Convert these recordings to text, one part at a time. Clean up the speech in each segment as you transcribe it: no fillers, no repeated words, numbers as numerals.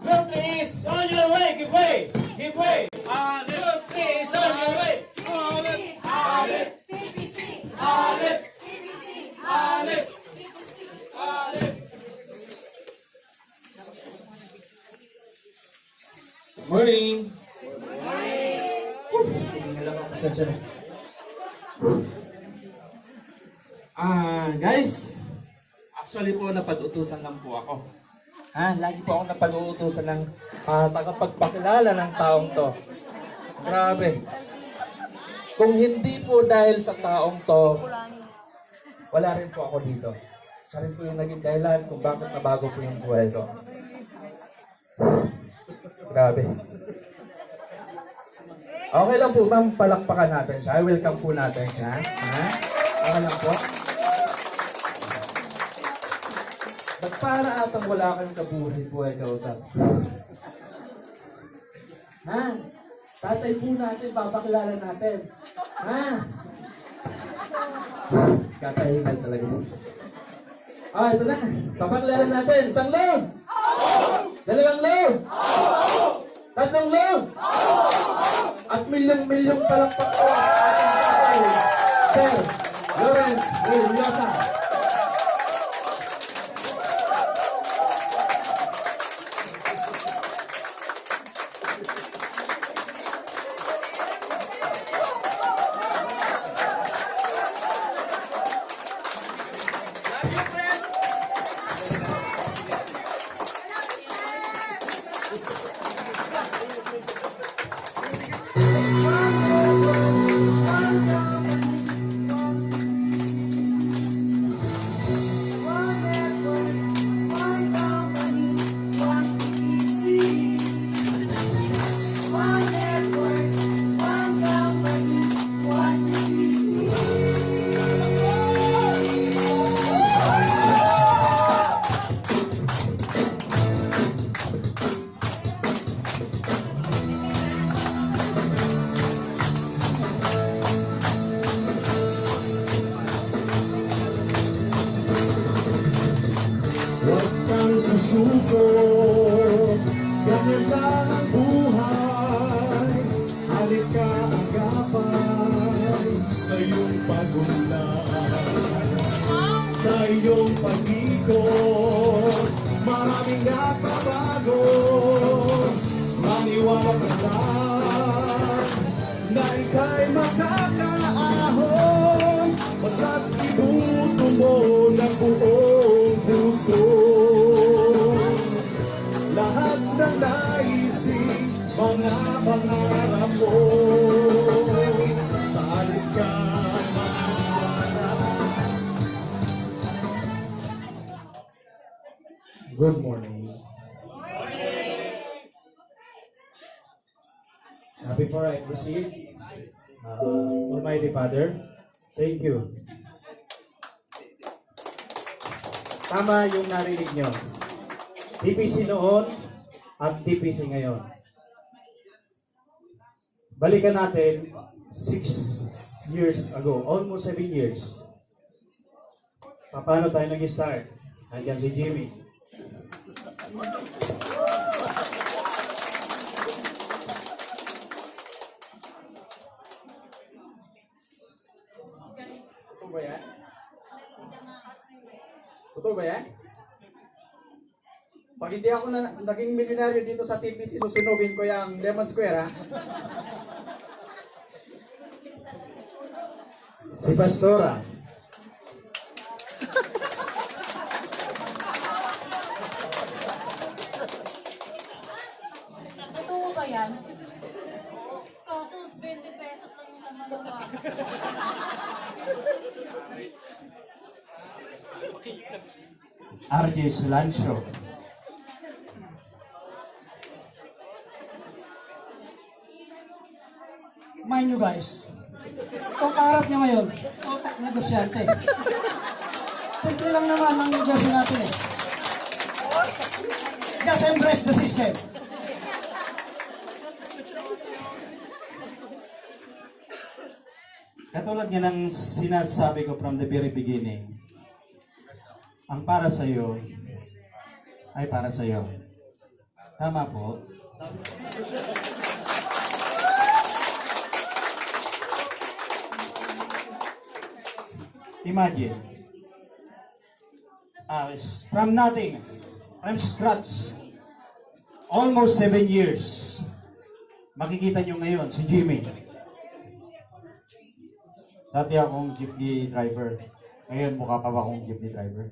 Group 3 is on your way. Give way. Give way. Group 3 is on your way. Alip. TPC. Alip. TPC. Alip. Alip. Morning. Guys, actually po napag-utusan lang po ako. Lagi po ako napag-uutusan ng tagapagpakilala ng taong to. Grabe. Kung hindi po dahil sa taong to, wala rin po ako dito. Siya rin po yung naging dahilan kung bakit nabago po yung buhay ko. Grabe. Okay lang po ma'am, palakpakan natin siya. Welcome po natin siya. Okay lang po. Ba't para atang wala kang kabuhay-buhay kausap? Tatay po natin, papakilala natin. Katahingal talaga. Ito na. Papakilala natin. Isang load! Dalawang load! Tatlong load! At milyong-milyong palakpak po ang ating tatay, Sir Lawrence Villosa. Susuko, ganyan lang ang buhay. Halika agapay sa iyong pagunlad, sa iyong pag-ikot. Maraming nagbabago, maniwala ka lang na ika'y makakaahon. Basta't ibuto mo ng buong puso lahat ng naisip, mga pangarap mo. Sa halip ka maniwala. Good morning. Before I proceed, Almighty Father, thank you. Tama yung narinig nyo. TPC noon at TPC ngayon. Balikan natin 6 years ago, almost 7 years. Paano tayo nag-start? Nandiyan si Jimmy. Totoo ba yan? Totoo ba yan? Pag hindi ako naging milyonaryo dito sa TPC, susunugin ko yung Lemon Square, ha? Si Pastora. Totoo ba yan? Kaso 20 pesos lang yung naman ng RJ Sulancho. Mind nyo guys, itong kaharap nyo ngayon, negosyante. Simple lang naman ang negosyo natin eh. Just embrace the system. Katulad nga ng sinasabi ko from the very beginning, ang para sa iyo ay para sa iyo. Tama po. Imagine, from nothing, from scratch, almost 7 years. Makikita nyo ngayon, si Jimmy. Dati akong jeepney driver. Ngayon, mukha pa ba akong jeepney driver?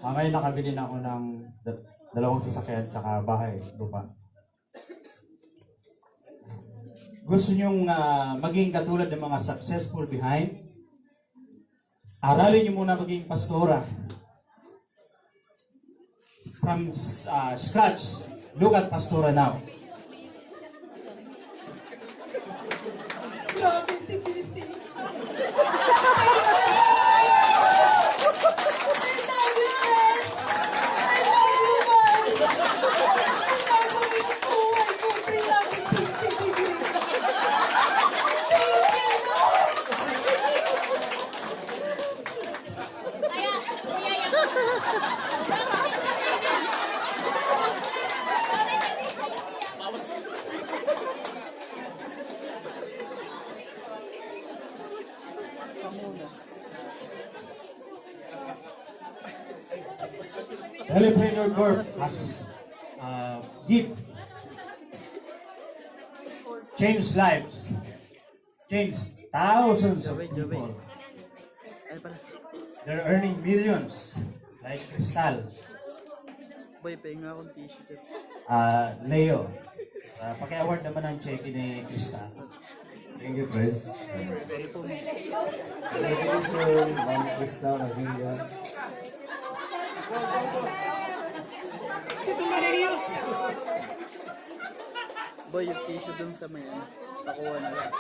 Ngayon nakabili na ako ng dalawang sasakyan tsaka bahay, lupa. Gusto nyong maging katulad ng mga successful behind? Aralin nyo muna maging pastora. From scratch, look at Pastora now. Grabe, Tigrisi. Telepreneur Corp has gift, changed lives, changed thousands of people. They're earning millions, like Crystal, Boy, pahinga akong t-shirt. Leo. Paki-award naman ang check ni Crystal. Thank you, Chris. Congratulations, Ma'am Crystal Nagilla. Boy, yung tissue dun sa may takuha na lang.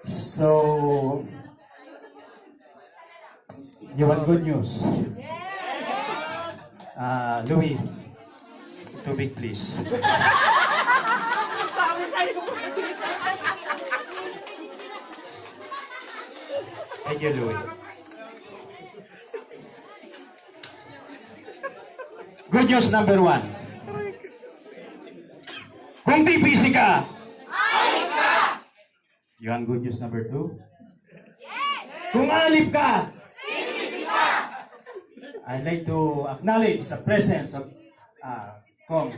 So, you want good news? Louis, too big please. Thank you, Louis. Good news number 1. Kung TPC ka, you want good news number 2? Kung alip ka, I'd like to acknowledge the presence of Kong.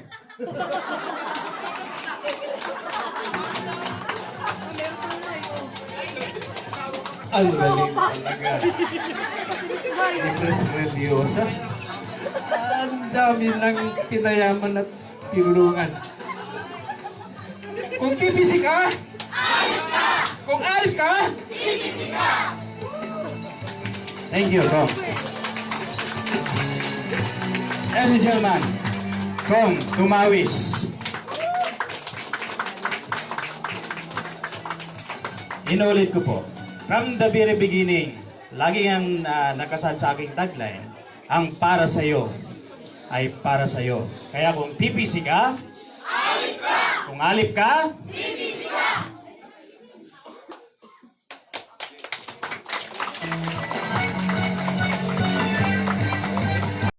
Ang galing talaga. Chris Reviosa. Ang dami ng pinayaman at tinulungan. Kung TPC ka, kung alif ka, Thank you, Kong. Ladies and gentlemen, Kong Tumawis. Inulit ko po. From the very beginning, lagi ang nakasad sa aking tagline, ang para sa iyo ay para sa iyo. Kaya kung TPC ka, kung alip ka,